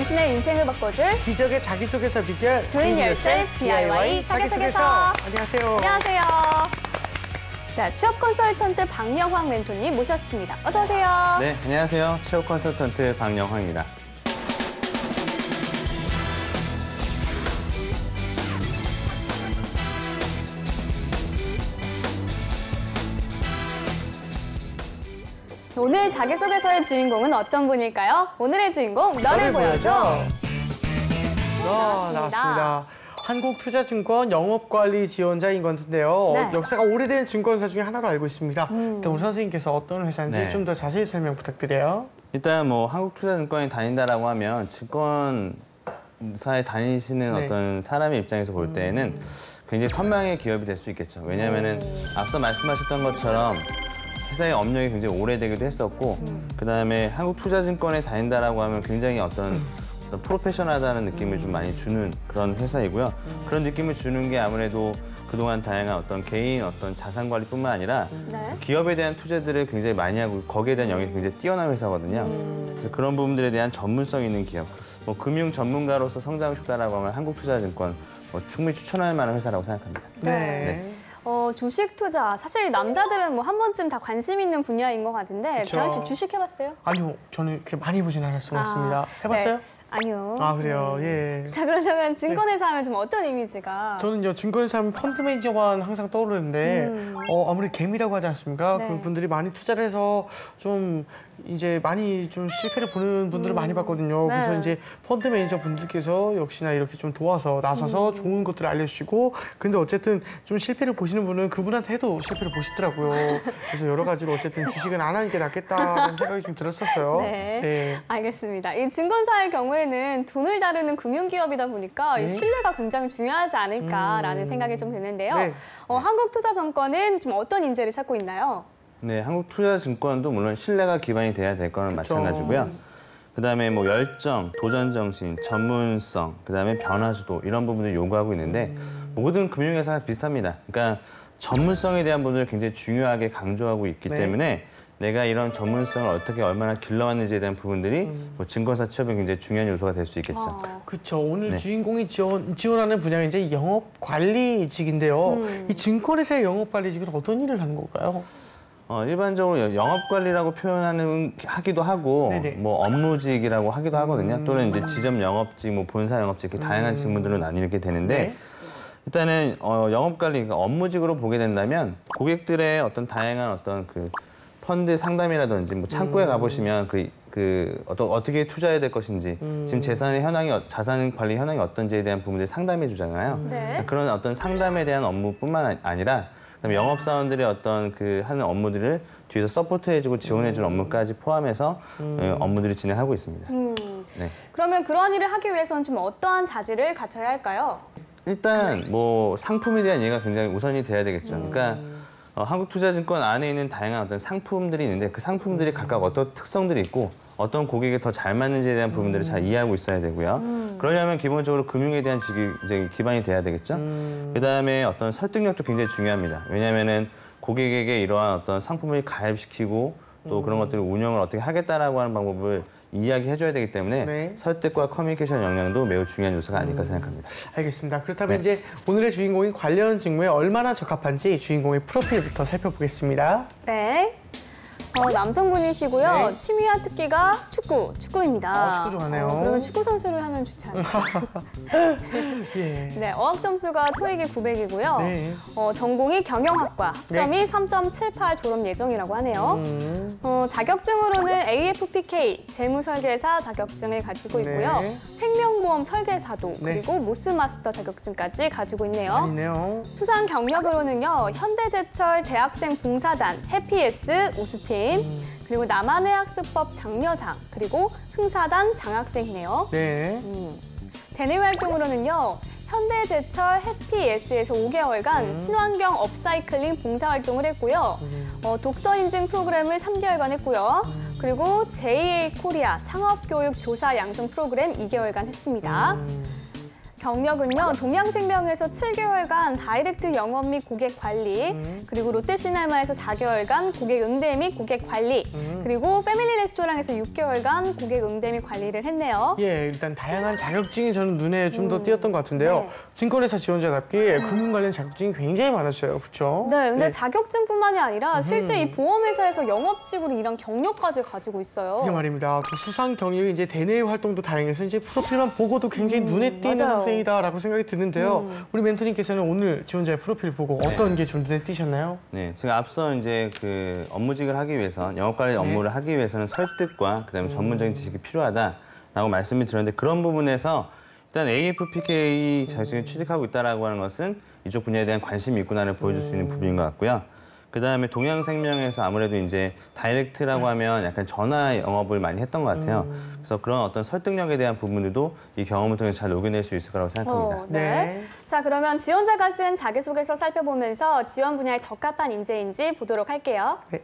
당신의 인생을 바꿔줄 기적의 자기소개서 비결 Do It Yourself DIY 자기소개서. 안녕하세요. 안녕하세요. 자, 취업 컨설턴트 박영황 멘토님 모셨습니다. 어서 오세요. 네, 안녕하세요. 취업 컨설턴트 박영황입니다. 오늘 자기소개서의 주인공은 어떤 분일까요? 오늘의 주인공, 너를 보여줘. 나왔습니다. 한국투자증권 영업관리 지원자인 것 같은데요. 네. 역사가 오래된 증권사 중에 하나로 알고 있습니다. 일단 우리 선생님께서 어떤 회사인지 네. 좀 더 자세히 설명 부탁드려요. 일단 뭐 한국투자증권에 다닌다라고 하면 증권사에 다니시는 네. 어떤 사람의 입장에서 볼 때에는 굉장히 선망의 기업이 될 수 있겠죠. 왜냐하면은 앞서 말씀하셨던 것처럼 회사의 업력이 굉장히 오래되기도 했었고, 그다음에 한국투자증권에 다닌다라고 하면 굉장히 어떤 프로페셔널하다는 느낌을 좀 많이 주는 그런 회사이고요. 그런 느낌을 주는 게 아무래도 그동안 다양한 어떤 개인 어떤 자산 관리뿐만 아니라 네. 기업에 대한 투자들을 굉장히 많이 하고 거기에 대한 영역이 굉장히 뛰어난 회사거든요. 그래서 그런 부분들에 대한 전문성 있는 기업, 뭐 금융 전문가로서 성장하고 싶다라고 하면 한국투자증권 충분히 추천할 만한 회사라고 생각합니다. 네. 주식 투자. 사실 남자들은 뭐 한 번쯤 다 관심 있는 분야인 것 같은데, 그쵸. 재현 씨 주식 해봤어요? 아니요, 저는 그렇게 많이 보진 않았습니다. 해봤어요? 네. 아니요. 아, 그래요? 예. 자, 그러면 증권회사 하면 좀 어떤 이미지가? 저는요, 증권회사 하면 펀드 매니저만 항상 떠오르는데, 아무리 개미라고 하지 않습니까? 네. 그분들이 많이 투자를 해서 좀 이제 많이 좀 실패를 보는 분들을 많이 봤거든요. 네. 그래서 이제 펀드 매니저 분들께서 역시나 이렇게 좀 도와서 나서서 좋은 것들을 알려주시고, 근데 어쨌든 좀 실패를 보시는 분은 그분한테도 실패를 보시더라고요. 그래서 여러 가지로 어쨌든 주식은 안 하는 게 낫겠다는 생각이 좀 들었었어요. 네. 네. 알겠습니다. 이 증권사의 경우에는 돈을 다루는 금융기업이다 보니까 이 신뢰가 굉장히 중요하지 않을까라는 생각이 좀 드는데요. 네. 한국투자증권은 좀 어떤 인재를 찾고 있나요? 네, 한국투자증권도 물론 신뢰가 기반이 돼야 될 거는 마찬가지고요. 그다음에 뭐 열정, 도전 정신, 전문성, 그다음에 변화주도 이런 부분을 요구하고 있는데 모든 금융회사가 비슷합니다. 그러니까 전문성에 대한 부분을 굉장히 중요하게 강조하고 있기 네. 때문에 내가 이런 전문성을 어떻게 얼마나 길러왔는지에 대한 부분들이 뭐 증권사 취업에 굉장히 중요한 요소가 될 수 있겠죠. 그렇죠. 오늘 네. 주인공이 지원하는 분야가 이제 영업관리직인데요. 이 증권회사의 영업관리직은 어떤 일을 하는 걸까요? 일반적으로 영업관리라고 하기도 하고, 네네. 뭐 업무직이라고 하기도 하거든요. 또는 이제 지점 영업직, 뭐 본사 영업직 이렇게 다양한 직무들로 나뉘게 되는데, 네. 일단은 영업관리, 그러니까 업무직으로 보게 된다면 고객들의 어떤 다양한 어떤 그 펀드 상담이라든지 뭐 창구에 가보시면 어떻게 투자해야 될 것인지 지금 자산 관리 현황이 어떤지에 대한 부분들을 상담해 주잖아요. 네. 그런 어떤 상담에 대한 업무뿐만 아니라 그다음에 영업사원들의 어떤 하는 업무들을 뒤에서 서포트해주고 지원해주는 업무까지 포함해서 업무들을 진행하고 있습니다. 네. 그러면 그런 일을 하기 위해서는 좀 어떠한 자질을 갖춰야 할까요? 일단 뭐 상품에 대한 이해가 굉장히 우선이 돼야 되겠죠. 그러니까 한국투자증권 안에 있는 다양한 어떤 상품들이 있는데 그 상품들이 각각 어떤 특성들이 있고 어떤 고객에 더 잘 맞는지에 대한 부분들을 잘 이해하고 있어야 되고요. 그러려면 기본적으로 금융에 대한 지식이 이제 기반이 돼야 되겠죠. 그다음에 어떤 설득력도 굉장히 중요합니다. 왜냐하면은 고객에게 이러한 어떤 상품을 가입시키고 또 그런 것들을 운영을 어떻게 하겠다라고 하는 방법을 이야기해줘야 되기 때문에 네. 설득과 커뮤니케이션 역량도 매우 중요한 요소가 아닐까 생각합니다. 알겠습니다. 그렇다면 네. 이제 오늘의 주인공이 관련 직무에 얼마나 적합한지 주인공의 프로필부터 살펴보겠습니다. 네. 남성분이시고요. 네. 취미와 특기가 축구입니다. 축구 좋아하네요. 그러면 축구 선수를 하면 좋지 않아요? 예. 네, 어학 점수가 토익이 900이고요. 네. 전공이 경영학과, 학점이 3.78 졸업 예정이라고 하네요. 자격증으로는 AFPK, 재무설계사 자격증을 가지고 있고요. 네. 생명보험 설계사도, 네. 그리고 모스마스터 자격증까지 가지고 있네요. 아니네요. 수상 경력으로는요, 현대제철 대학생 봉사단, 해피에스 우수팀, 그리고 남한의 학습법 장려상, 그리고 흥사단 장학생이네요. 네. 대내 활동으로는요, 현대제철 해피에스에서 5개월간 친환경 업사이클링 봉사활동을 했고요. 독서 인증 프로그램을 3개월간 했고요. 그리고 JA 코리아 창업교육 조사 양성 프로그램 2개월간 했습니다. 경력은요, 동양생명에서 7개월간 다이렉트 영업 및 고객 관리, 그리고 롯데시네마에서 4개월간 고객 응대 및 고객 관리, 그리고 패밀리 레스토랑에서 6개월간 고객 응대 및 관리를 했네요. 예, 일단 다양한 자격증이 저는 눈에 좀 더 띄었던 것 같은데요. 네. 증권회사 지원자답게 금융 관련 자격증이 굉장히 많았어요. 그렇죠? 네, 근데 자격증뿐만이 아니라 실제 이 보험회사에서 영업직으로 일한 경력까지 가지고 있어요. 이게 말입니다. 또 수상 경력이 이제 대내 활동도 다양해서 이제 프로필만 보고도 굉장히 눈에 띄는 맞아요. 학생이다라고 생각이 드는데요. 우리 멘토님께서는 오늘 지원자의 프로필 보고 어떤 게 좀 눈에 띄셨나요? 네, 제가 앞서 이제 그 업무직을 하기 위해서 영업관리 업무를 하기 위해서는 설득과 그다음에 전문적인 지식이 필요하다라고 말씀을 드렸는데 그런 부분에서 일단 AFPK 자격증을 취득하고 있다라고 하는 것은 이쪽 분야에 대한 관심이 있구나를 보여줄 수 있는 부분인 것 같고요. 그다음에 동양생명에서 아무래도 이제 다이렉트라고 하면 약간 전화 영업을 많이 했던 것 같아요. 그래서 그런 어떤 설득력에 대한 부분들도 이 경험을 통해서 잘 녹여낼 수 있을 거라고 생각합니다. 네. 네. 자, 그러면 지원자가 쓴 자기소개서 살펴보면서 지원 분야에 적합한 인재인지 보도록 할게요. 네.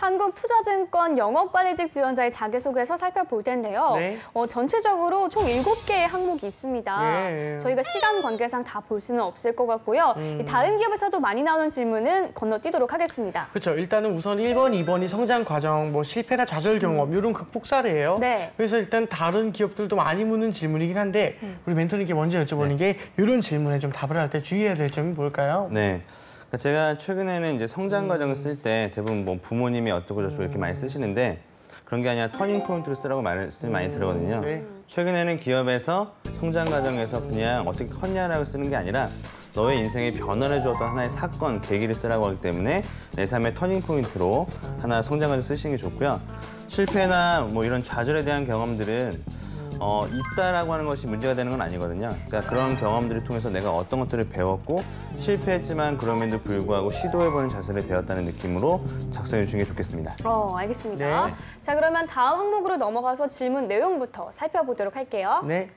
한국투자증권 영업관리직 지원자의 자기소개서 살펴볼 텐데요. 네. 전체적으로 총 7개의 항목이 있습니다. 예. 저희가 시간 관계상 다 볼 수는 없을 것 같고요. 이 다른 기업에서도 많이 나오는 질문은 건너뛰도록 하겠습니다. 그렇죠. 일단은 우선 1번, 2번이 성장 과정, 뭐 실패나 좌절 경험 이런 극복 사례예요. 네. 그래서 일단 다른 기업들도 많이 묻는 질문이긴 한데 우리 멘토님께 먼저 여쭤보는 게 이런 질문에 좀 답을 할 때 주의해야 될 점이 뭘까요? 네. 그러니까 제가 최근에는 이제 성장 과정을 쓸 때 대부분 뭐 부모님이 어떻고 저쩌고 이렇게 많이 쓰시는데 그런 게 아니라 터닝 포인트로 쓰라고 말씀 많이 들었거든요. 네. 최근에는 기업에서 성장 과정에서 그냥 어떻게 컸냐라고 쓰는 게 아니라 너의 인생에 변화를 주었던 하나의 사건, 계기를 쓰라고 하기 때문에 내 삶의 터닝 포인트로 하나 성장 과정 쓰시는 게 좋고요. 실패나 뭐 이런 좌절에 대한 경험들은 있다라고 하는 것이 문제가 되는 건 아니거든요. 그러니까 그런 경험들을 통해서 내가 어떤 것들을 배웠고 실패했지만 그럼에도 불구하고 시도해보는 자세를 배웠다는 느낌으로 작성해 주시는 게 좋겠습니다. 알겠습니다. 네. 자, 그러면 다음 항목으로 넘어가서 질문 내용부터 살펴보도록 할게요. 네.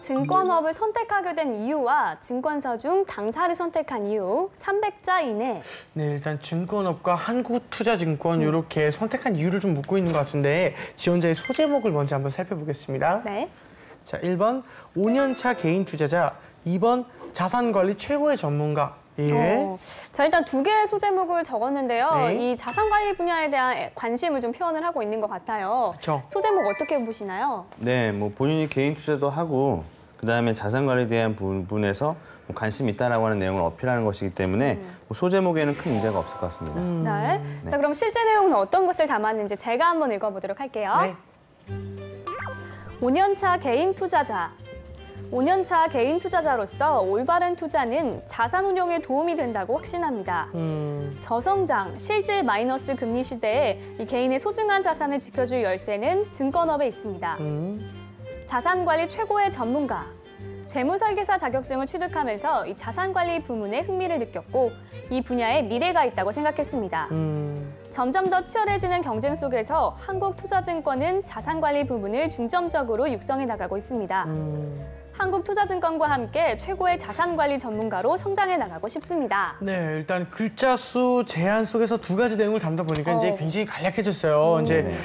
증권업을 선택하게 된 이유와 증권사 중 당사를 선택한 이유, 300자 이내. 네, 일단 증권업과 한국투자증권 이렇게 선택한 이유를 좀 묻고 있는 것 같은데 지원자의 소제목을 먼저 한번 살펴보겠습니다. 네. 자, 1번 5년차 개인 투자자, 2번 자산관리 최고의 전문가. 예. 자, 일단 2개의 소제목을 적었는데요. 네. 이 자산관리 분야에 대한 관심을 좀 표현을 하고 있는 것 같아요. 그렇죠. 소제목 어떻게 보시나요? 네, 뭐 본인이 개인 투자도 하고 그다음에 자산 관리에 대한 부분에서 뭐 관심이 있다라고 하는 내용을 어필하는 것이기 때문에 뭐 소제목에는 큰 문제가 없을 것 같습니다. 네. 자, 그럼 실제 내용은 어떤 것을 담았는지 제가 한번 읽어보도록 할게요. 네. 5년차 개인 투자자. 5년차 개인 투자자로서 올바른 투자는 자산 운용에 도움이 된다고 확신합니다. 저성장, 실질 마이너스 금리 시대에 이 개인의 소중한 자산을 지켜줄 열쇠는 증권업에 있습니다. 자산관리 최고의 전문가. 재무설계사 자격증을 취득하면서 이 자산관리 부문에 흥미를 느꼈고 이 분야에 미래가 있다고 생각했습니다. 점점 더 치열해지는 경쟁 속에서 한국투자증권은 자산관리 부문을 중점적으로 육성해 나가고 있습니다. 한국투자증권과 함께 최고의 자산관리 전문가로 성장해 나가고 싶습니다. 네, 일단 글자 수 제한 속에서 2가지 내용을 담다 보니까 이제 굉장히 간략해졌어요. 이제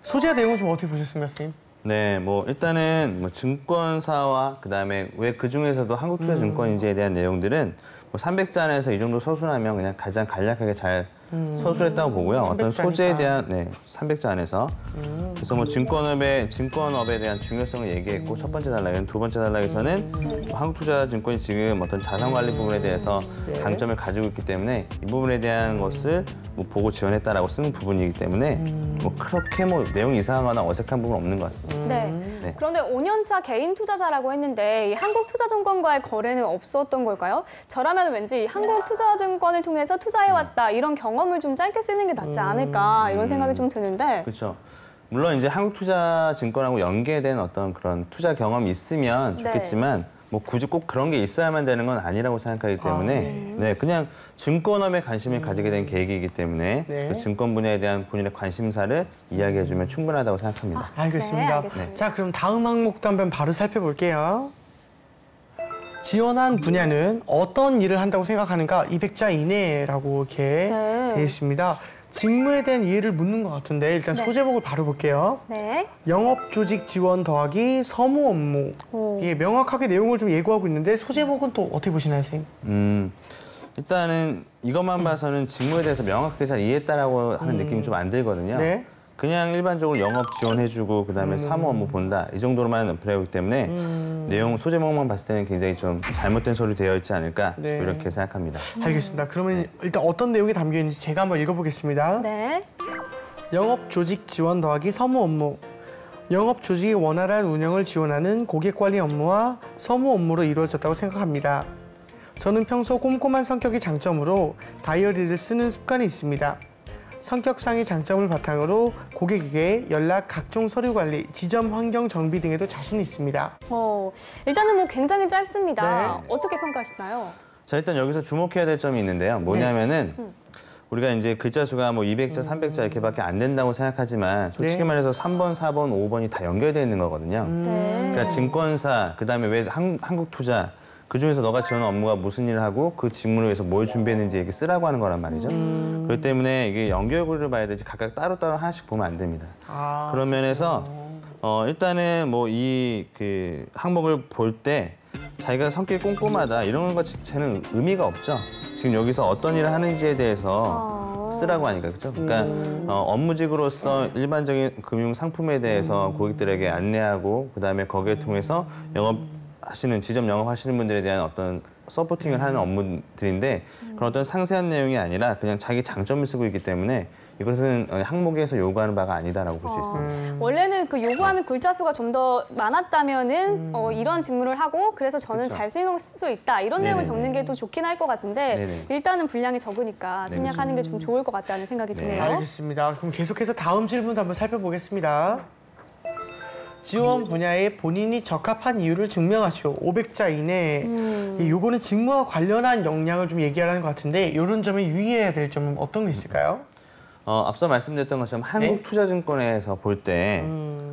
소재 내용은 좀 어떻게 보셨습니까, 선생님? 네, 뭐 일단은 뭐 증권사와 그다음에 왜 그 중에서도 한국투자증권인지에 대한 내용들은 뭐 300자 안에서 이 정도 서술하면 그냥 가장 간략하게 잘 서술했다고 보고요. 어떤 300자 니까. 소재에 대한 300자 안에서 그래서 뭐 증권업에 대한 중요성을 얘기했고 첫 번째 단락에는 두 번째 단락에서는 뭐 한국투자증권이 지금 어떤 자산관리 부분에 대해서 강점을 가지고 있기 때문에 이 부분에 대한 것을 뭐 보고 지원했다라고 쓰는 부분이기 때문에 뭐 그렇게 뭐 내용이 이상하거나 어색한 부분 은 없는 것 같습니다. 네. 그런데 5년차 개인 투자자라고 했는데 이 한국투자증권과의 거래는 없었던 걸까요? 저라면 왠지 한국투자증권을 통해서 투자해왔다 이런 경험을 좀 짧게 쓰는 게 낫지 않을까 이런 생각이 좀 드는데. 그렇죠. 물론 이제 한국투자증권하고 연계된 어떤 그런 투자 경험이 있으면 좋겠지만 뭐 굳이 꼭 그런 게 있어야만 되는 건 아니라고 생각하기 때문에 네, 그냥 증권업에 관심을 가지게 된 계기이기 때문에 네. 그 증권 분야에 대한 본인의 관심사를 이야기해주면 충분하다고 생각합니다. 알겠습니다. 네, 알겠습니다. 자, 그럼 다음 항목도 한번 바로 살펴볼게요. 지원한 분야는 어떤 일을 한다고 생각하는가? 200자 이내라고 이렇게 네. 되어 있습니다. 직무에 대한 이해를 묻는 것 같은데 일단 네. 소제목을 바로 볼게요. 네. 영업조직 지원 더하기 서무 업무. 오. 이게 명확하게 내용을 좀 예고하고 있는데 소제목은 또 어떻게 보시나요, 선생님? 일단은 이것만 봐서는 직무에 대해서 명확하게 잘 이해했다라고 하는 느낌이 좀 안 들거든요. 네. 그냥 일반적으로 영업 지원해주고 그다음에 사무 업무 본다 이 정도로만 풀어오기 때문에 내용 소제목만 봤을 때는 굉장히 좀 잘못된 서류 되어 있지 않을까 네. 이렇게 생각합니다. 알겠습니다. 그러면 일단 어떤 내용이 담겨 있는지 제가 한번 읽어보겠습니다. 네. 영업조직 지원 더하기 서무 업무. 영업조직의 원활한 운영을 지원하는 고객관리 업무와 서무 업무로 이루어졌다고 생각합니다. 저는 평소 꼼꼼한 성격이 장점으로 다이어리를 쓰는 습관이 있습니다. 성격상의 장점을 바탕으로 고객에게 연락, 각종 서류 관리, 지점 환경 정비 등에도 자신이 있습니다. 일단은 뭐 굉장히 짧습니다. 네. 어떻게 평가하시나요? 자 일단 여기서 주목해야 될 점이 있는데요. 뭐냐면은 우리가 이제 글자 수가 뭐 200자, 300자 이렇게밖에 안 된다고 생각하지만 솔직히 네. 말해서 3번, 4번, 5번이 다 연결되어 있는 거거든요. 네. 그러니까 증권사, 그다음에 왜 한국투자 그중에서 너가 지원한 업무가 무슨 일을 하고 그 직무를 위해서 뭘 준비했는지 이렇게 쓰라고 하는 거란 말이죠. 그렇기 때문에 이게 연결고리를 봐야 되지 각각 따로따로 하나씩 보면 안 됩니다. 그런 면에서 일단은 뭐 이 그 항목을 볼 때 자기가 성격이 꼼꼼하다 이런 것 자체는 의미가 없죠. 지금 여기서 어떤 일을 하는지에 대해서 쓰라고 하니까 그렇죠. 그러니까 업무직으로서 일반적인 금융 상품에 대해서 고객들에게 안내하고 그다음에 거기에 통해서 영업하시는 지점 영업하시는 분들에 대한 어떤 서포팅을 하는 업무들인데 그런 어떤 상세한 내용이 아니라 그냥 자기 장점을 쓰고 있기 때문에 이것은 항목에서 요구하는 바가 아니다라고 볼 수 있습니다. 원래는 그 요구하는 글자 수가 좀 더 많았다면은 이런 직무를 하고 그래서 저는 그렇죠. 잘 수행할 수 있다 이런 내용을 네네네. 적는 게 더 좋긴 할 것 같은데 네네. 일단은 분량이 적으니까 네, 생략하는 게 좀 좋을 것 같다는 생각이 네. 드네요. 알겠습니다. 그럼 계속해서 다음 질문도 한번 살펴보겠습니다. 지원 분야에 본인이 적합한 이유를 증명하시오. 500자 이내. 요거는 직무와 관련한 역량을 좀 얘기하는 것 같은데 이런 점에 유의해야 될 점은 어떤 게 있을까요? 앞서 말씀드렸던 것처럼 한국투자증권에서 볼 때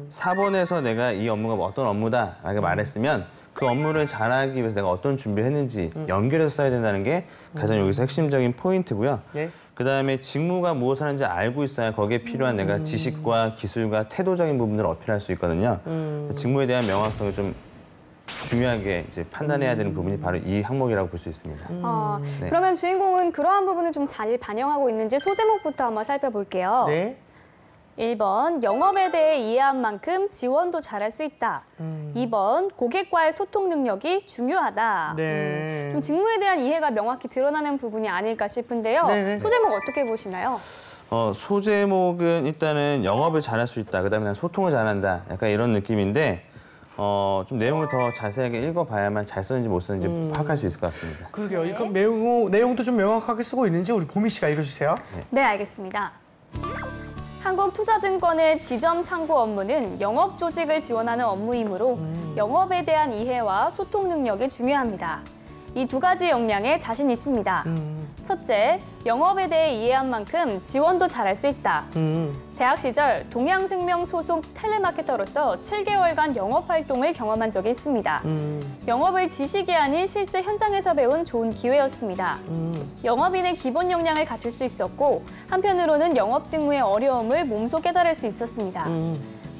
4번에서 내가 이 업무가 어떤 업무다라고 말했으면 그 업무를 잘하기 위해서 내가 어떤 준비를 했는지 연결해서 써야 된다는 게 가장 여기서 핵심적인 포인트고요. 네. 그다음에 직무가 무엇을 하는지 알고 있어야 거기에 필요한 내가 지식과 기술과 태도적인 부분들을 어필할 수 있거든요. 직무에 대한 명확성을 좀 중요하게 이제 판단해야 되는 부분이 바로 이 항목이라고 볼 수 있습니다. 네. 그러면 주인공은 그러한 부분을 좀 잘 반영하고 있는지 소제목부터 한번 살펴볼게요. 네. 1번, 영업에 대해 이해한 만큼 지원도 잘할 수 있다. 2번, 고객과의 소통 능력이 중요하다. 네. 좀 직무에 대한 이해가 명확히 드러나는 부분이 아닐까 싶은데요. 네네. 소제목 어떻게 보시나요? 소제목은 일단은 영업을 잘할 수 있다. 그다음에 난 소통을 잘한다. 약간 이런 느낌인데 좀 내용을 더 자세하게 읽어봐야만 잘 썼는지 못 썼는지 파악할 수 있을 것 같습니다. 그러게요. 이거 내용도 좀 명확하게 쓰고 있는지 우리 보미 씨가 읽어주세요. 네, 알겠습니다. 한국투자증권의 지점 창구 업무는 영업 조직을 지원하는 업무이므로 영업에 대한 이해와 소통 능력이 중요합니다. 이 두 가지 역량에 자신 있습니다. 첫째, 영업에 대해 이해한 만큼 지원도 잘할 수 있다. 대학 시절 동양생명 소속 텔레마케터로서 7개월간 영업 활동을 경험한 적이 있습니다. 영업을 지식이 아닌 실제 현장에서 배운 좋은 기회였습니다. 영업인의 기본 역량을 갖출 수 있었고 한편으로는 영업 직무의 어려움을 몸소 깨달을 수 있었습니다.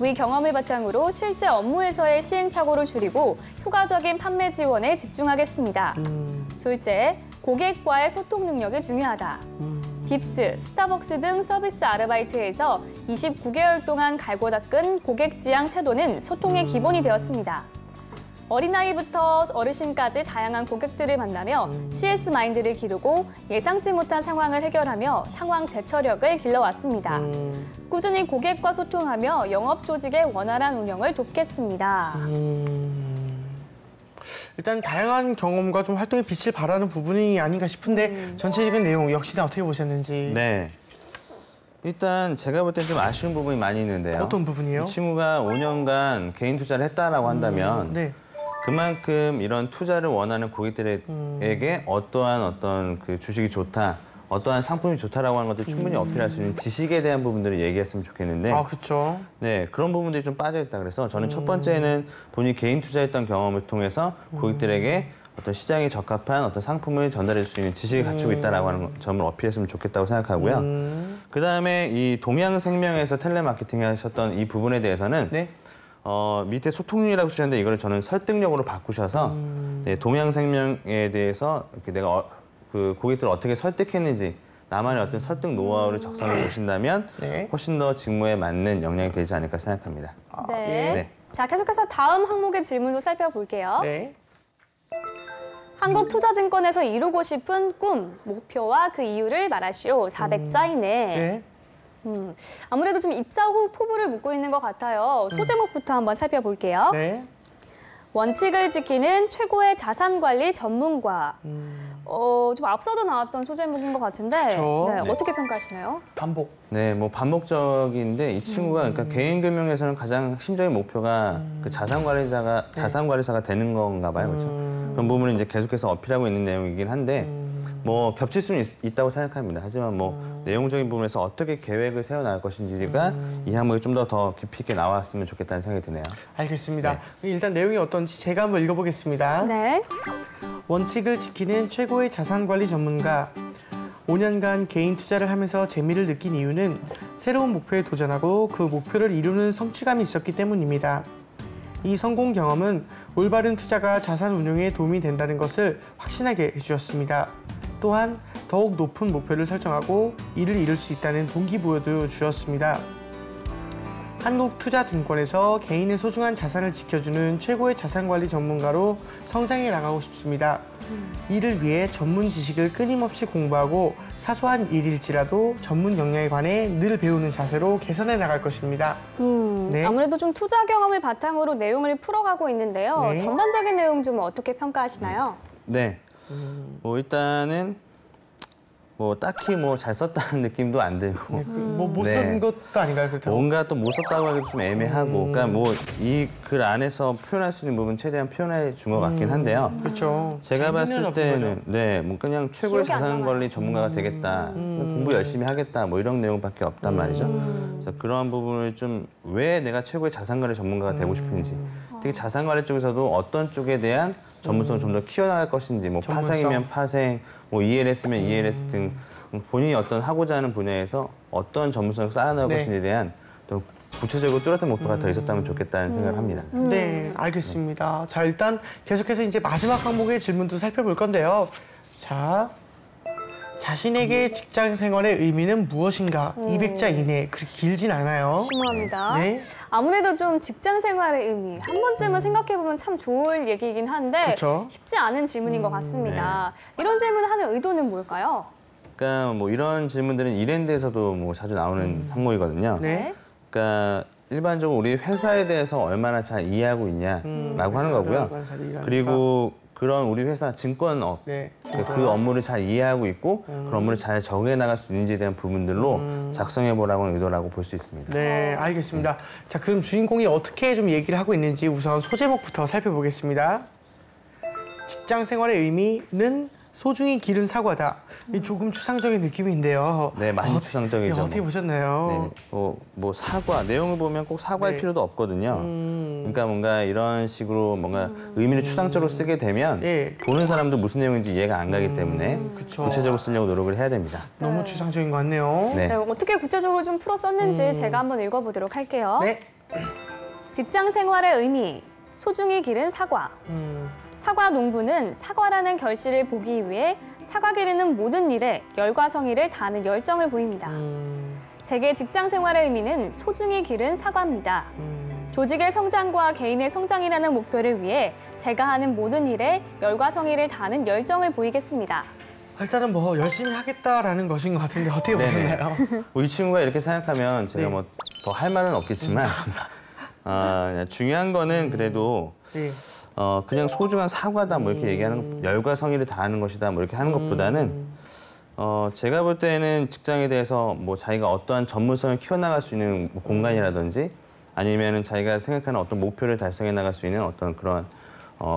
위 경험을 바탕으로 실제 업무에서의 시행착오를 줄이고 효과적인 판매 지원에 집중하겠습니다. 둘째, 고객과의 소통 능력이 중요하다. 빕스, 스타벅스 등 서비스 아르바이트에서 29개월 동안 갈고 닦은 고객 지향 태도는 소통의 기본이 되었습니다. 어린아이부터 어르신까지 다양한 고객들을 만나며 CS 마인드를 기르고 예상치 못한 상황을 해결하며 상황 대처력을 길러왔습니다. 꾸준히 고객과 소통하며 영업 조직의 원활한 운영을 돕겠습니다. 일단 다양한 경험과 좀 활동의 빛을 발하는 부분이 아닌가 싶은데 전체적인 내용 역시나 어떻게 보셨는지. 네. 일단 제가 볼 때 좀 아쉬운 부분이 많이 있는데요. 어떤 부분이요? 이 친구가 5년간 개인 투자를 했다라고 한다면 네. 그만큼 이런 투자를 원하는 고객들에게 어떠한 그 주식이 좋다, 어떠한 상품이 좋다라고 하는 것들 충분히 어필할 수 있는 지식에 대한 부분들을 얘기했으면 좋겠는데 아, 그렇죠. 네, 그런 부분들이 좀 빠져있다 그래서 저는 첫 번째는 본인이 개인 투자했던 경험을 통해서 고객들에게 어떤 시장에 적합한 어떤 상품을 전달해 줄 수 있는 지식을 갖추고 있다라고 하는 점을 어필했으면 좋겠다고 생각하고요. 그다음에 이 동양생명에서 텔레마케팅 하셨던 이 부분에 대해서는 네. 밑에 소통력이라고 쓰셨는데 이거를 저는 설득력으로 바꾸셔서 네, 동양생명에 대해서 이렇게 내가 그 고객들을 어떻게 설득했는지 나만의 어떤 설득 노하우를 작성해 보신다면 네. 훨씬 더 직무에 맞는 역량이 되지 않을까 생각합니다. 네. 네. 자, 계속해서 다음 항목의 질문도 살펴볼게요. 네. 한국투자증권에서 이루고 싶은 꿈, 목표와 그 이유를 말하시오. 400자이네. 네. 아무래도 좀 입사 후 포부를 묻고 있는 것 같아요. 소제목부터 한번 살펴볼게요. 네. 원칙을 지키는 최고의 자산관리 전문가. 좀 앞서도 나왔던 소제목인 것 같은데 그쵸. 네, 네. 어떻게 평가하시나요? 반복. 네, 뭐 반복적인데 이 친구가 그러니까 개인 금융에서는 가장 심적인 목표가 그 자산관리사가 되는 건가 봐요, 그렇죠? 그런 부분을 이제 계속해서 어필하고 있는 내용이긴 한데 뭐 겹칠 수는 있다고 생각합니다. 하지만 뭐 내용적인 부분에서 어떻게 계획을 세워 나갈 것인지가 이 항목이 좀 더 깊이 있게 나왔으면 좋겠다는 생각이 드네요. 알겠습니다. 일단 내용이 어떤지 제가 한번 읽어보겠습니다. 네. 원칙을 지키는 최고의 자산관리 전문가. 5년간 개인 투자를 하면서 재미를 느낀 이유는 새로운 목표에 도전하고 그 목표를 이루는 성취감이 있었기 때문입니다. 이 성공 경험은 올바른 투자가 자산 운용에 도움이 된다는 것을 확신하게 해주었습니다. 또한 더욱 높은 목표를 설정하고 이를 이룰 수 있다는 동기부여도 주었습니다. 한국투자증권에서 개인의 소중한 자산을 지켜주는 최고의 자산관리 전문가로 성장해 나가고 싶습니다. 이를 위해 전문 지식을 끊임없이 공부하고 사소한 일일지라도 전문 역량에 관해 늘 배우는 자세로 개선해 나갈 것입니다. 네. 아무래도 좀 투자 경험을 바탕으로 내용을 풀어가고 있는데요. 네. 전반적인 내용 좀 어떻게 평가하시나요? 네. 뭐 일단은 뭐 딱히 뭐 잘 썼다는 느낌도 안 들고 뭐 못 쓴 네. 것도 아닌가요? 그렇다고? 뭔가 또 못 썼다고 하기도 좀 애매하고 그러니까 뭐 이 글 안에서 표현할 수 있는 부분 최대한 표현해 준 것 같긴 한데요. 그렇죠. 제가 재미는 봤을 없는 때는 거죠. 네, 뭐 그냥 최고의 기억이 안 자산관리 전문가가 되겠다, 공부 열심히 하겠다, 뭐 이런 내용밖에 없단 말이죠. 그래서 그러한 부분을 좀 왜 내가 최고의 자산관리 전문가가 되고 싶은지, 특히 자산관리 쪽에서도 어떤 쪽에 대한 전문성을 좀 더 키워나갈 것인지, 뭐 전문성. 파생이면 파생, 뭐 ELS면 ELS 등 본인이 어떤 하고자 하는 분야에서 어떤 전문성을 쌓아나갈 네. 것인지에 대한 또 구체적으고 뚜렷한 목표가 더 있었다면 좋겠다는 생각을 합니다. 네, 알겠습니다. 자, 일단 계속해서 이제 마지막 항목의 질문도 살펴볼 건데요. 자, 자신에게 직장 생활의 의미는 무엇인가? 200자 이내. 그렇게 길진 않아요. 심오합니다. 네. 아무래도 좀 직장 생활의 의미 한 번쯤은 생각해보면 참 좋을 얘기이긴 한데 그쵸. 쉽지 않은 질문인 것 같습니다. 이런 질문을 하는 의도는 뭘까요? 그러니까 뭐 이런 질문들은 일엔드에서도 뭐 자주 나오는 항목이거든요. 네. 그러니까 일반적으로 우리 회사에 대해서 얼마나 잘 이해하고 있냐라고 하는 거고요. 그리고 그런 우리 회사 증권업 네. 그 업무를 잘 이해하고 있고 그런 업무를 잘 적응해 나갈 수 있는지에 대한 부분들로 작성해 보라고 하는 의도라고 볼 수 있습니다. 네, 알겠습니다. 자, 그럼 주인공이 어떻게 좀 얘기를 하고 있는지 우선 소제목부터 살펴보겠습니다. 직장 생활의 의미는 소중히 기른 사과다. 이 조금 추상적인 느낌인데요. 네, 많이 추상적이죠. 어떻게 뭐. 보셨나요? 네, 뭐 사과 내용을 보면 꼭 사과할 네. 필요도 없거든요. 그러니까 뭔가 이런 식으로 뭔가 의미를 추상적으로 쓰게 되면 네. 보는 사람도 무슨 내용인지 이해가 안 가기 때문에 그쵸. 구체적으로 쓰려고 노력을 해야 됩니다. 너무 추상적인 것 같네요. 네. 네, 어떻게 구체적으로 좀 풀어 썼는지 제가 한번 읽어보도록 할게요. 네. 직장 생활의 의미, 소중히 기른 사과. 사과 농부는 사과라는 결실을 보기 위해 사과 기르는 모든 일에 열과 성의를 다하는 열정을 보입니다. 제게 직장 생활의 의미는 소중히 기른 사과입니다. 조직의 성장과 개인의 성장이라는 목표를 위해 제가 하는 모든 일에 열과 성의를 다하는 열정을 보이겠습니다. 일단은 뭐 열심히 하겠다라는 것인 것 같은데 어떻게 네네. 보셨나요? 이 친구가 이렇게 생각하면 제가 네. 뭐 더 할 말은 없겠지만 중요한 거는 그래도 네. 그냥 소중한 사과다 뭐 이렇게 얘기하는 열과 성의를 다하는 것이다 뭐 이렇게 하는 것보다는 제가 볼 때는 직장에 대해서 뭐 자기가 어떠한 전문성을 키워나갈 수 있는 뭐 공간이라든지 아니면은 자기가 생각하는 어떤 목표를 달성해 나갈 수 있는 어떤 그런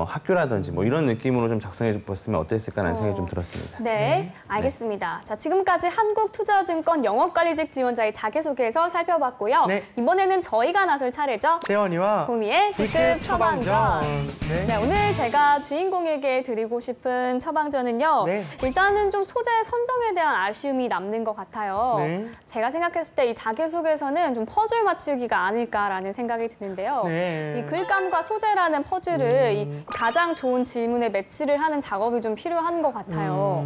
학교라든지 뭐 이런 느낌으로 좀 작성해 봤으면 어땠을까라는 생각이 좀 들었습니다. 네, 알겠습니다. 자, 지금까지 한국투자증권 영업관리직 지원자의 자기소개서 살펴봤고요. 네. 이번에는 저희가 나설 차례죠. 재원이와 보미의 B급 처방전. 네. 네, 오늘 제가 주인공에게 드리고 싶은 처방전은요. 네. 일단은 좀 소재 선정에 대한 아쉬움이 남는 것 같아요. 네. 제가 생각했을 때 이 자기소개서는 좀 퍼즐 맞추기가 아닐까라는 생각이 드는데요. 네. 이 글감과 소재라는 퍼즐을 이 가장 좋은 질문에 매치를 하는 작업이 좀 필요한 것 같아요.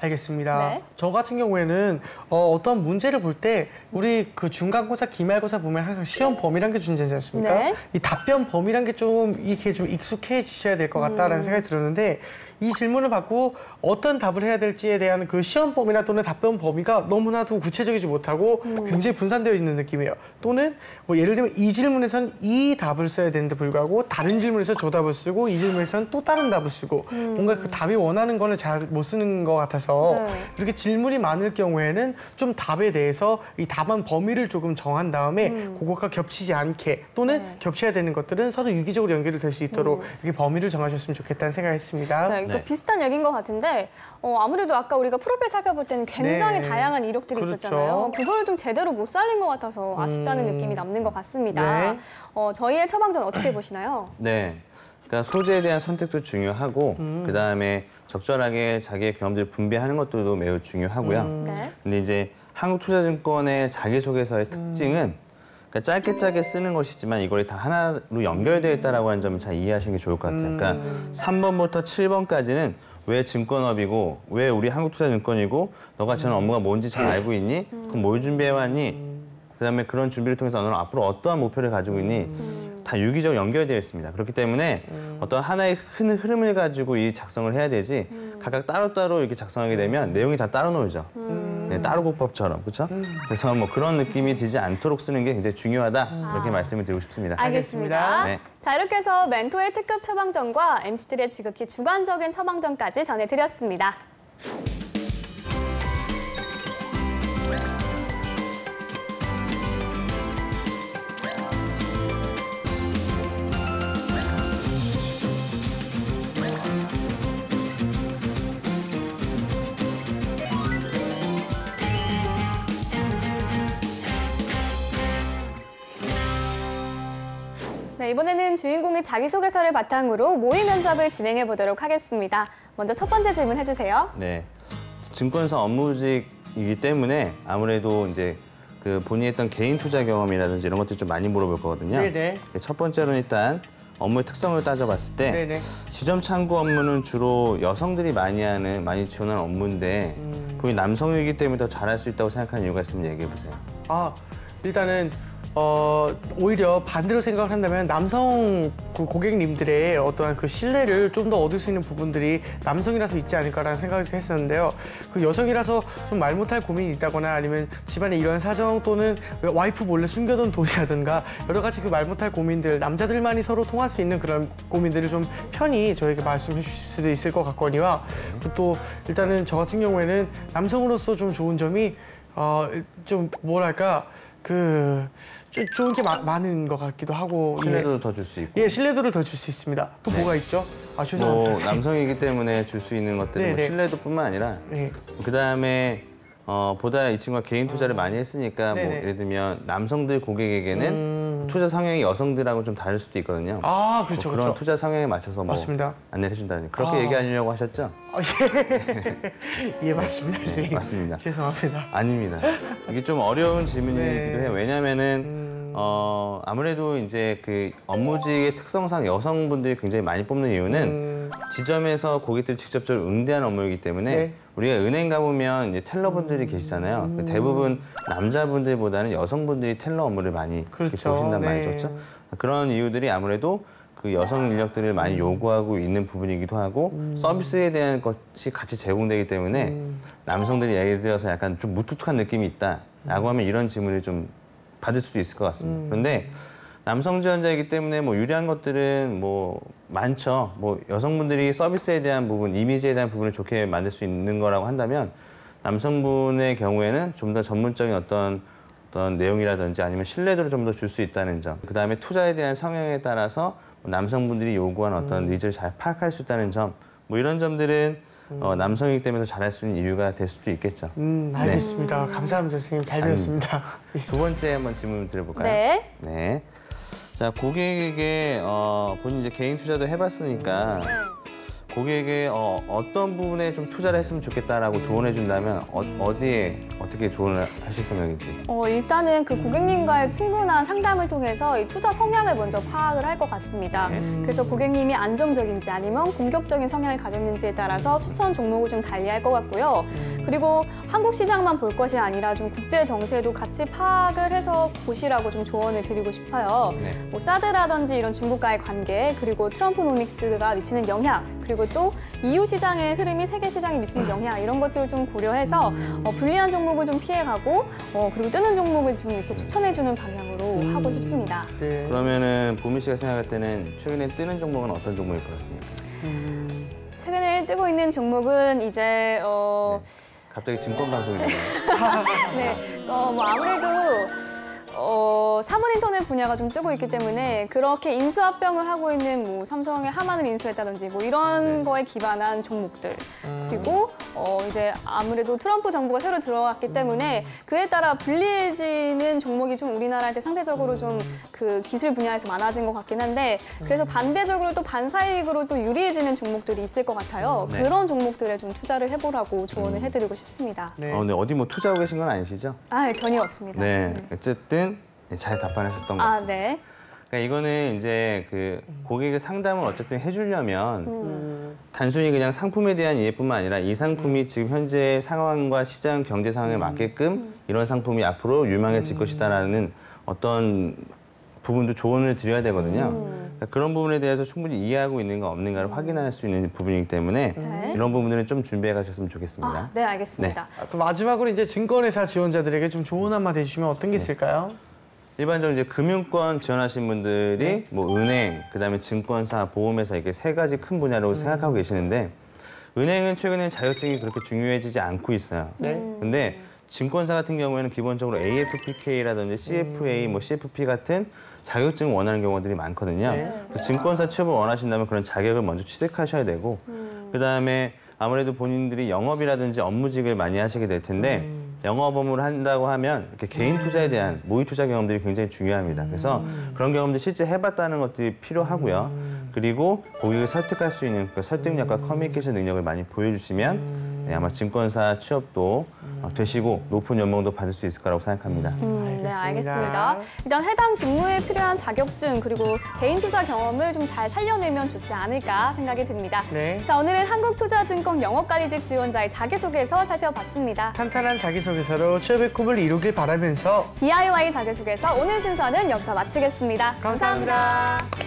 알겠습니다. 네. 저 같은 경우에는 어떤 문제를 볼 때 우리 그 중간고사, 기말고사 보면 항상 시험 범위란 게 존재하지 않습니까? 네. 이 답변 범위란 게 좀 이렇게 좀 익숙해지셔야 될 것 같다라는 생각이 들었는데 이 질문을 받고 어떤 답을 해야 될지에 대한 그 시험 범위나 또는 답변 범위가 너무나도 구체적이지 못하고 굉장히 분산되어 있는 느낌이에요. 또는 뭐 예를 들면 이 질문에선 이 답을 써야 되는데 불구하고 다른 질문에서 저 답을 쓰고 이 질문에서는 또 다른 답을 쓰고 뭔가 그 답이 원하는 거를 잘 못 쓰는 것 같아서 네. 이렇게 질문이 많을 경우에는 좀 답에 대해서 이 답안 범위를 조금 정한 다음에 그것과 겹치지 않게 또는 네. 겹쳐야 되는 것들은 서로 유기적으로 연결이 될 수 있도록 이렇게 범위를 정하셨으면 좋겠다는 생각했습니다. 네, 또 네. 비슷한 얘기인 것 같은데 아무래도 아까 우리가 프로필 살펴볼 때는 굉장히 네. 다양한 이력들이 그렇죠. 있었잖아요. 그거를 좀 제대로 못 살린 것 같아서 아쉽다는 느낌이 남는 것 같습니다. 네. 저희의 처방전 어떻게 보시나요? 네. 그러니까 소재에 대한 선택도 중요하고 그다음에 적절하게 자기의 경험들을 분배하는 것들도 매우 중요하고요. 네. 근데 이제 한국투자증권의 자기소개서의 특징은 그러니까 짧게 쓰는 것이지만 이걸 다 하나로 연결되어 있다라고 하는 점을 잘 이해하시는 게 좋을 것 같아요. 그러니까 3번부터 7번까지는 왜 증권업이고 왜 우리 한국투자증권이고 너가 저는 업무가 뭔지 잘 알고 있니? 그럼 뭘 준비해왔니? 그다음에 그런 준비를 통해서 너는 앞으로 어떠한 목표를 가지고 있니? 다 유기적으로 연결되어 있습니다. 그렇기 때문에 어떤 하나의 흐름을 가지고 이 작성을 해야 되지 각각 따로따로 이렇게 작성하게 되면 내용이 다 따로 놀죠. 네, 따로국법처럼 그렇죠? 그래서 뭐 그런 느낌이 들지 않도록 쓰는 게 굉장히 중요하다. 그렇게 말씀을 드리고 싶습니다. 알겠습니다. 네. 자, 이렇게 해서 멘토의 특급 처방전과 MC들의 지극히 주관적인 처방전까지 전해드렸습니다. 네, 이번에는 주인공의 자기소개서를 바탕으로 모의 면접을 진행해 보도록 하겠습니다. 먼저 첫 번째 질문 해주세요. 네. 증권사 업무직이기 때문에 아무래도 이제 그 본인이 했던 개인 투자 경험이라든지 이런 것들 좀 많이 물어볼 거거든요. 네네. 첫 번째로는 일단 업무의 특성을 따져봤을 때 네네. 지점 창구 업무는 주로 여성들이 많이 지원하는 업무인데 본인이 남성이기 때문에 더 잘할 수 있다고 생각하는 이유가 있으면 얘기해 보세요. 일단은 오히려 반대로 생각을 한다면 남성 그 고객님들의 어떠한 그 신뢰를 좀 더 얻을 수 있는 부분들이 남성이라서 있지 않을까라는 생각을 했었는데요. 그 여성이라서 좀 말 못할 고민이 있다거나 아니면 집안에 이런 사정 또는 와이프 몰래 숨겨둔 돈이라든가 여러 가지 그 말 못할 고민들 남자들만이 서로 통할 수 있는 그런 고민들을 좀 편히 저에게 말씀해 주실 수도 있을 것 같거니와 또 일단은 저 같은 경우에는 남성으로서 좀 좋은 점이 좀 뭐랄까 좀 좋은 게 많은 것 같기도 하고 신뢰도도 더 줄 수 있고. 예, 신뢰도를 더 줄 수 있습니다. 또 네. 뭐가 있죠? 죄송합니다. 뭐 남성이기 때문에 줄 수 있는 것들은 뭐 네네. 신뢰도뿐만 아니라 네. 그다음에 보다 이 친구가 개인 투자를 많이 했으니까 뭐 네네. 예를 들면 남성들 고객에게는 투자 성향이 여성들하고 좀 다를 수도 있거든요. 그렇죠, 그런 그렇죠. 투자 성향에 맞춰서 뭐 맞습니다. 안내를 해준다는 그렇게 얘기하려고 하셨죠? 예, 맞습니다, 선생님. 맞습니다. 죄송합니다. 아닙니다. 이게 좀 어려운 질문이기도 네. 해요. 왜냐하면은 아무래도 이제 그 업무직의 특성상 여성분들이 굉장히 많이 뽑는 이유는 지점에서 고객들 직접적으로 응대하는 업무이기 때문에 네. 우리가 은행 가보면 이제 텔러분들이 계시잖아요. 대부분 남자분들보다는 여성분들이 텔러 업무를 많이 이렇게 그렇죠. 보신단 네. 말이죠. 그렇죠? 그런 이유들이 아무래도 그 여성 인력들을 많이 요구하고 있는 부분이기도 하고 서비스에 대한 것이 같이 제공되기 때문에 남성들이 예를 들어서 약간 좀 무뚝뚝한 느낌이 있다라고 하면 이런 질문을 좀 받을 수도 있을 것 같습니다. 그런데 남성 지원자이기 때문에 뭐 유리한 것들은 뭐 많죠. 뭐 여성분들이 서비스에 대한 부분, 이미지에 대한 부분을 좋게 만들 수 있는 거라고 한다면 남성분의 경우에는 좀 더 전문적인 어떤 내용이라든지 아니면 신뢰도를 좀 더 줄 수 있다는 점. 그다음에 투자에 대한 성향에 따라서 남성분들이 요구하는 어떤 니즈를 잘 파악할 수 있다는 점, 뭐 이런 점들은 남성이기 때문에 더 잘할 수 있는 이유가 될 수도 있겠죠. 알겠습니다. 감사합니다, 선생님. 잘 배웠습니다. 두 번째 한번 질문 드려볼까요? 네. 네. 자, 고객에게 본인 이제 개인 투자도 해봤으니까 고객에게 어떤 부분에 좀 투자를 했으면 좋겠다라고 조언해 준다면 어디에 어떻게 조언을 하실 생각인지? 일단은 그 고객님과의 충분한 상담을 통해서 이 투자 성향을 먼저 파악을 할 것 같습니다. 그래서 고객님이 안정적인지 아니면 공격적인 성향을 가졌는지에 따라서 추천 종목을 좀 달리할 것 같고요. 그리고 한국 시장만 볼 것이 아니라 좀 국제 정세도 같이 파악을 해서 보시라고 좀 조언을 드리고 싶어요. 뭐 사드라든지 이런 중국과의 관계, 그리고 트럼프노믹스가 미치는 영향, 그리고 또 EU 시장의 흐름이 세계 시장에 미치는 영향, 이런 것들을 좀 고려해서 불리한 종목을 좀 피해가고 그리고 뜨는 종목을 좀 이렇게 추천해주는 방향으로 하고 싶습니다. 네. 그러면은 보미 씨가 생각할 때는 최근에 뜨는 종목은 어떤 종목일 것 같습니까? 최근에 뜨고 있는 종목은 이제 갑자기 증권 방송이 되네요. 네, 뭐 아무래도 사물인터넷 분야가 좀 뜨고 있기 때문에 그렇게 인수합병을 하고 있는 뭐 삼성의 하만을 인수했다든지 뭐 이런 거에 기반한 종목들, 그리고 이제 아무래도 트럼프 정부가 새로 들어왔기 때문에 그에 따라 불리해지는 종목이 좀 우리나라한테 상대적으로 좀 그 기술 분야에서 많아진 것 같긴 한데, 그래서 반대적으로 또 반사이익으로 또 유리해지는 종목들이 있을 것 같아요. 네. 그런 종목들에 좀 투자를 해보라고 조언을 해드리고 싶습니다. 네. 네, 어디 뭐 투자하고 계신 건 아니시죠? 전혀 없습니다. 네, 어쨌든 잘 답변하셨던 것 같습니다. 네. 그러니까 이거는 이제 그 고객의 상담을 어쨌든 해주려면 단순히 그냥 상품에 대한 이해뿐만 아니라 이 상품이 지금 현재 상황과 시장 경제 상황에 맞게끔 이런 상품이 앞으로 유망해질 것이다라는 어떤 부분도 조언을 드려야 되거든요. 그러니까 그런 부분에 대해서 충분히 이해하고 있는가 없는가를 확인할 수 있는 부분이기 때문에 네. 이런 부분들은 좀 준비해 가셨으면 좋겠습니다. 네, 알겠습니다. 또 마지막으로 이제 증권회사 지원자들에게 좀 조언 한마디 해주시면 어떤 게 있을까요? 일반적으로 이제 금융권 지원하신 분들이 뭐 은행, 그다음에 증권사, 보험회사 이렇게 세 가지 큰 분야로 생각하고 계시는데, 은행은 최근에 자격증이 그렇게 중요해지지 않고 있어요. 네. 근데 증권사 같은 경우에는 기본적으로 AFPK라든지 CFA, 뭐 CFP 같은 자격증을 원하는 경우들이 많거든요. 그 증권사 취업을 원하신다면 그런 자격을 먼저 취득하셔야 되고, 그다음에 아무래도 본인들이 영업이라든지 업무직을 많이 하시게 될 텐데 영업 업무를 한다고 하면 이렇게 개인 투자에 대한 모의 투자 경험들이 굉장히 중요합니다. 그래서 그런 경험들 실제 해봤다는 것들이 필요하고요. 그리고 고객을 설득할 수 있는 그 설득력과 커뮤니케이션 능력을 많이 보여주시면 아마 증권사 취업도 되시고 높은 연봉도 받을 수 있을 거라고 생각합니다. 네, 알겠습니다. 일단 해당 직무에 필요한 자격증 그리고 개인 투자 경험을 좀 잘 살려내면 좋지 않을까 생각이 듭니다. 네. 자, 오늘은 한국투자증권 영업관리직 지원자의 자기소개서 살펴봤습니다. 탄탄한 자기소개서로 취업의 꿈을 이루길 바라면서 DIY 자기소개서 오늘 순서는 여기서 마치겠습니다. 감사합니다. 감사합니다.